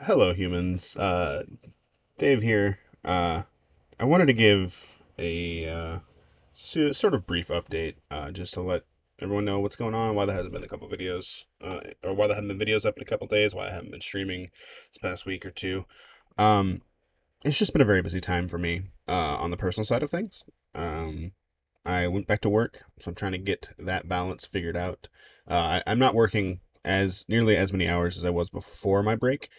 Hello, humans. Dave here. I wanted to give a sort of brief update, just to let everyone know what's going on, why there hasn't been a couple videos, or why there haven't been videos up in a couple days, why I haven't been streaming this past week or two. Um, it's just been a very busy time for me, on the personal side of things. Um, I went back to work, so I'm trying to get that balance figured out. I'm not working as nearly as many hours as I was before my break,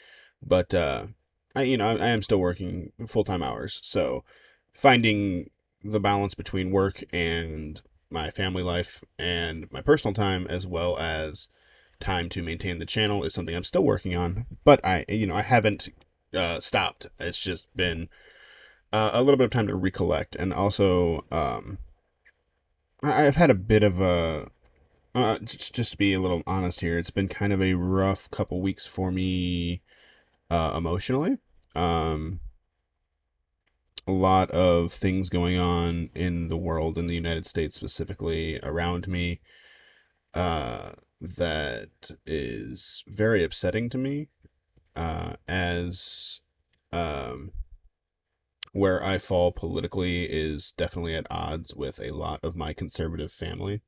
but I am still working full-time hours. So finding the balance between work and my family life and my personal time, as well as time to maintain the channel, is something I'm still working on. But I haven't stopped. It's just been a little bit of time to recollect, and also I've had a bit of a just to be a little honest here, it's been kind of a rough couple weeks for me emotionally. Um, a lot of things going on in the world, in the United States specifically, around me, that is very upsetting to me. As um, Where I fall politically is definitely at odds with a lot of my conservative family.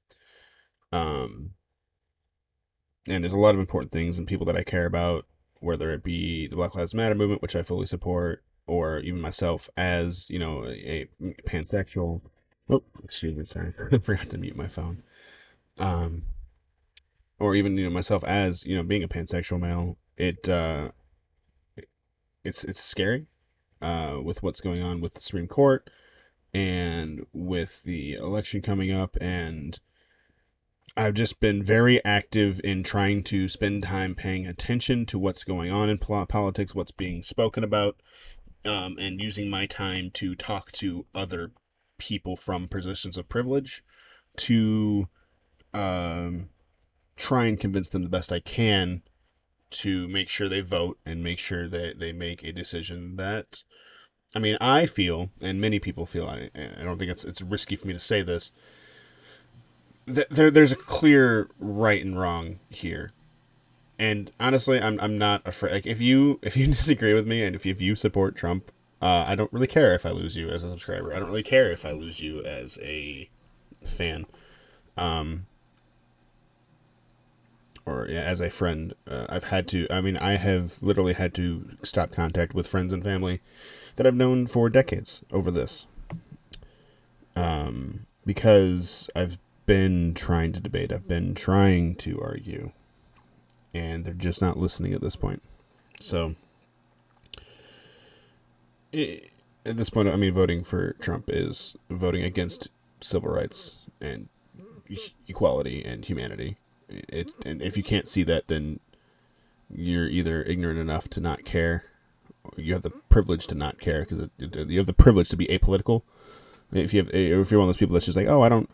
Um, and there's a lot of important things and people that I care about, whether it be the Black Lives Matter movement, which I fully support, or even myself as, a pansexual. Oh, excuse me, sorry. I forgot to mute my phone. Um, or even, myself as, being a pansexual male. It's scary, with what's going on with the Supreme Court and with the election coming up, and I've just been very active in trying to spend time paying attention to what's going on in politics, what's being spoken about, and using my time to talk to other people from positions of privilege to um, try and convince them the best I can to make sure they vote and make sure that they make a decision that, I mean, I feel, and many people feel, I don't think it's risky for me to say this, that there's a clear right and wrong here. And honestly, I'm not afraid. Like, if you disagree with me and if you support Trump, I don't really care if I lose you as a subscriber. I don't really care if I lose you as a fan, um, or yeah, as a friend. I've had to. I mean, I have literally had to stop contact with friends and family that I've known for decades over this, because I've been trying to debate. I've been trying to argue, and they're just not listening at this point. So at this point, I mean, voting for Trump is voting against civil rights and equality and humanity. And if you can't see that, then you're either ignorant enough to not care, or you have the privilege to not care because you have the privilege to be apolitical. If you're one of those people that's just like, oh, it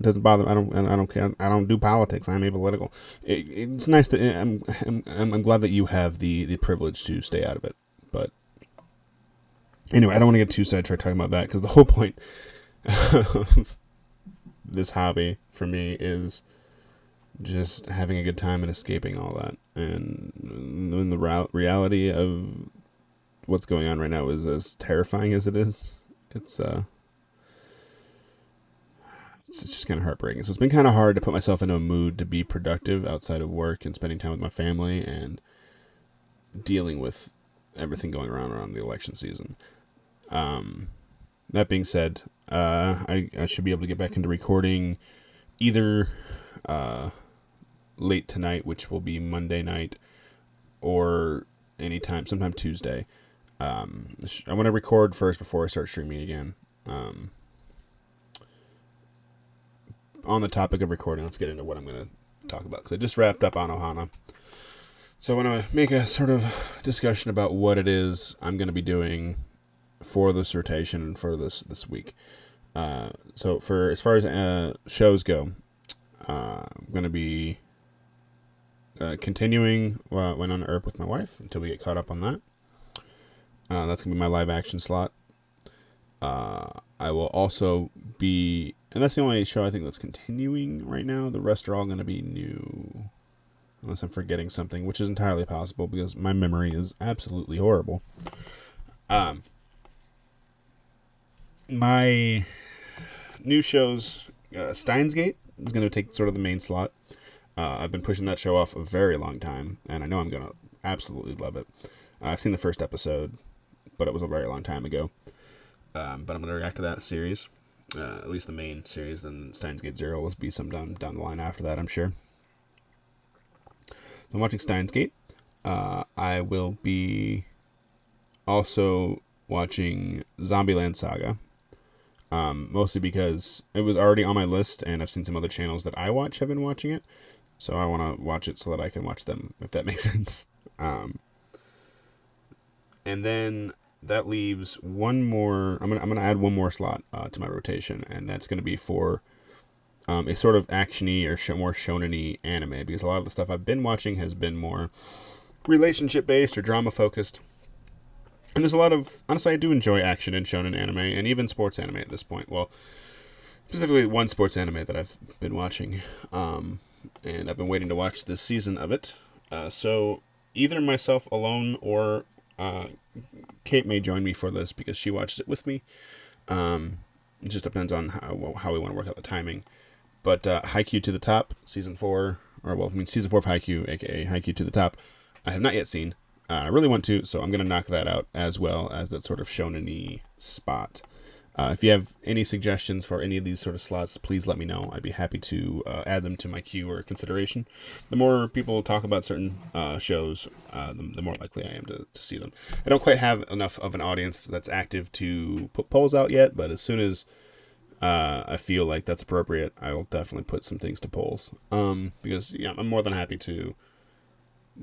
doesn't bother, I don't care, I don't do politics, I'm apolitical. It's nice that I'm glad that you have the privilege to stay out of it. But anyway, I don't want to get too sidetracked talking about that because the whole point of this hobby for me is just having a good time and escaping all that. And when the reality of what's going on right now is as terrifying as it is, it's uh, it's just kind of heartbreaking. So it's been kind of hard to put myself into a mood to be productive outside of work and spending time with my family and dealing with everything going around the election season. Um, that being said, I should be able to get back into recording either uh, late tonight, which will be Monday night, or sometime Tuesday. I want to record first before I start streaming again. Um, on the topic of recording, let's get into what I'm going to talk about because I just wrapped up on Ohana. So I want to make a sort of discussion about what it is I'm going to be doing for this rotation and for this week. So for as far as shows go, I'm going to be continuing Went on Earth with my wife until we get caught up on that. That's going to be my live action slot. I will also be, and that's the only show I think that's continuing right now. The rest are all going to be new. unless I'm forgetting something, which is entirely possible because my memory is absolutely horrible. Um, my new shows, Steins Gate is going to take sort of the main slot. I've been pushing that show off a very long time, and I know I'm going to absolutely love it. I've seen the first episode, but it was a very long time ago. But I'm going to react to that series, at least the main series, and Steins Gate Zero will be some down the line after that, I'm sure. So I'm watching Steins Gate. I will be also watching Zombieland Saga, mostly because it was already on my list, and I've seen some other channels that I watch have been watching it, so I want to watch it so that I can watch them, if that makes sense. And then that leaves one more. I'm gonna add one more slot to my rotation, and that's gonna be for a sort of actiony or more shonen-y anime, because a lot of the stuff I've been watching has been more relationship based or drama focused. And there's a lot of, honestly, I do enjoy action and shonen anime and even sports anime at this point. Well, specifically one sports anime that I've been watching, and I've been waiting to watch this season of it. So either myself alone or Kate may join me for this because she watched it with me. It just depends on how we want to work out the timing. But Haikyuu to the Top, season 4, season 4 of Haikyuu, aka Haikyuu to the Top, I have not yet seen. I really want to, so I'm going to knock that out as well as that sort of shonen-y spot. If you have any suggestions for any of these sort of slots, please let me know. I'd be happy to add them to my queue or consideration. The more people talk about certain shows, the more likely I am to see them. I don't quite have enough of an audience that's active to put polls out yet, but as soon as I feel like that's appropriate, I will definitely put some things to polls. Because I'm more than happy to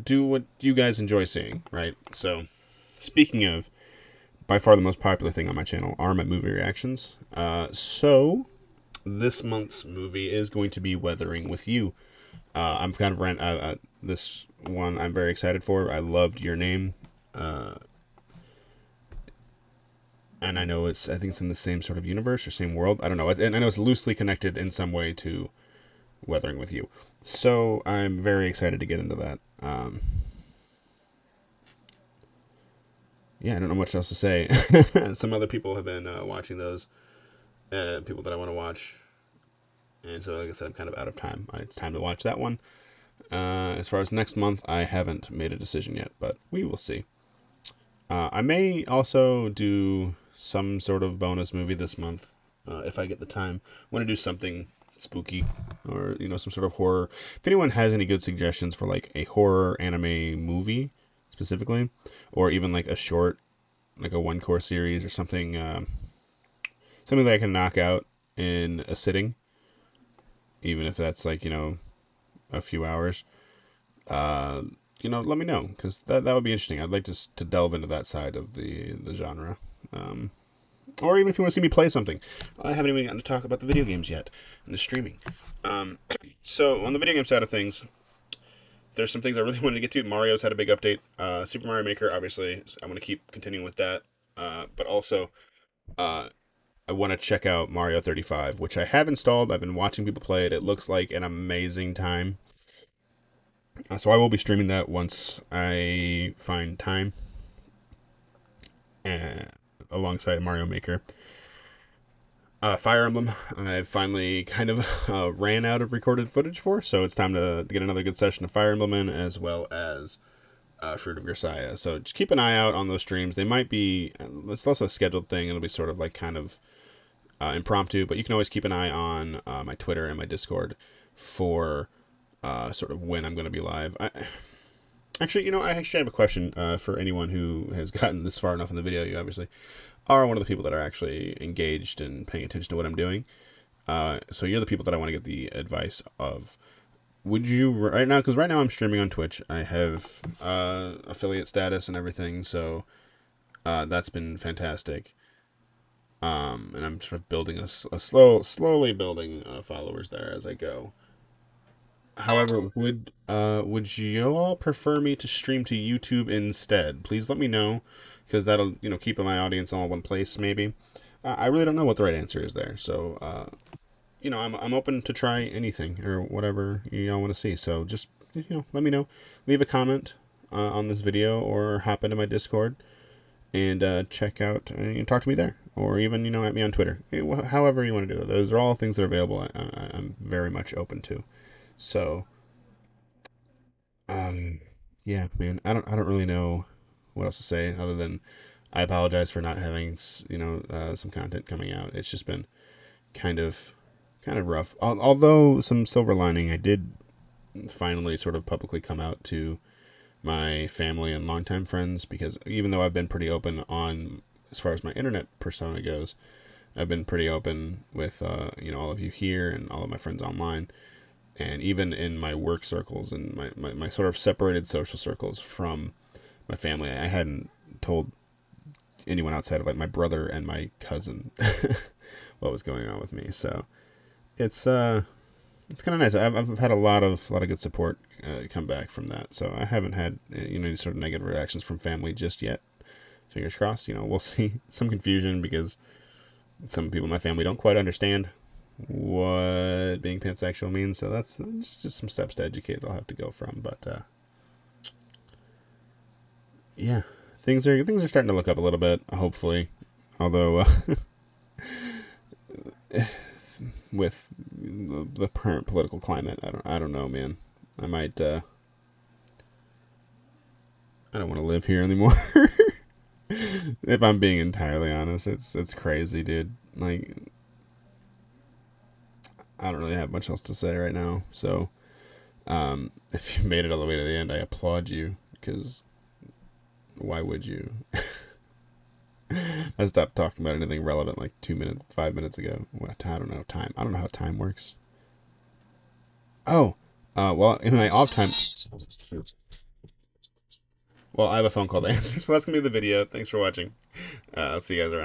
do what you guys enjoy seeing, right? So, speaking of, by far the most popular thing on my channel are my movie reactions. So this month's movie is going to be Weathering with You. I'm kind of this one I'm very excited for. I loved Your Name, and I know I think it's in the same sort of universe or same world. I don't know, and I know it's loosely connected in some way to Weathering with You. So I'm very excited to get into that. Yeah, I don't know much else to say. Some other people have been watching those, people that I want to watch, and so like I said, I'm kind of out of time. It's time to watch that one. As far as next month, I haven't made a decision yet, but we will see. I may also do some sort of bonus movie this month, if I get the time. I want to do something spooky or some sort of horror. If anyone has any good suggestions for like a horror anime movie specifically, or even like a short, like a one-course series or something, something that I can knock out in a sitting, even if that's like a few hours. Let me know, because that would be interesting. I'd like to delve into that side of the genre. Or even if you want to see me play something. I haven't even gotten to talk about the video games yet and the streaming. So on the video game side of things, there's some things I really wanted to get to. Mario's had a big update. Super Mario Maker, obviously, I want to keep continuing with that. But also, I want to check out Mario 35, which I have installed. I've been watching people play it. It looks like an amazing time. So I will be streaming that once I find time, alongside Mario Maker. Fire Emblem, I finally kind of ran out of recorded footage for, so it's time to get another good session of Fire Emblem in, as well as Fruit of Grisaia. So just keep an eye out on those streams. They might be, it's less of a scheduled thing. It'll be sort of like kind of impromptu, but you can always keep an eye on my Twitter and my Discord for sort of when I'm going to be live. Actually, I actually have a question for anyone who has gotten this far enough in the video. You obviously are one of the people that are actually engaged and paying attention to what I'm doing. So you're the people that I want to get the advice of. Would you right now? Because right now I'm streaming on Twitch. I have affiliate status and everything, so that's been fantastic. And I'm sort of building slowly building followers there as I go. However, would you all prefer me to stream to YouTube instead? Please let me know, because that'll keep my audience all in one place maybe. I really don't know what the right answer is there, so I'm open to try anything or whatever y'all want to see. So just let me know. Leave a comment on this video or hop into my Discord and check out and talk to me there, or even at me on Twitter. However you want to do that. Those are all things that are available. I'm very much open to. So, um, yeah, man, I don't really know what else to say other than I apologize for not having some content coming out. It's just been kind of rough. Although some silver lining, I did finally sort of publicly come out to my family and longtime friends, because even though I've been pretty open on as far as my internet persona goes, I've been pretty open with all of you here and all of my friends online, and even in my work circles and my sort of separated social circles from my family. I hadn't told anyone outside of like my brother and my cousin what was going on with me. So it's kind of nice. I've had a lot of good support come back from that. So I haven't had any sort of negative reactions from family just yet. Fingers crossed. We'll see. Some confusion because some people in my family don't quite understand what being pansexual means. So that's just some steps to educate they'll have to go from. But yeah, things are starting to look up a little bit. Hopefully, although with the current political climate, I don't know, man. I might I don't want to live here anymore. If I'm being entirely honest, it's crazy, dude. Like, I don't really have much else to say right now. So, if you made it all the way to the end, I applaud you, because why would you? I stopped talking about anything relevant like 2 minutes, 5 minutes ago. What? I don't know time. I don't know how time works. Oh, well, in my off time. Well, I have a phone call to answer, so that's gonna be the video. Thanks for watching. I'll see you guys around.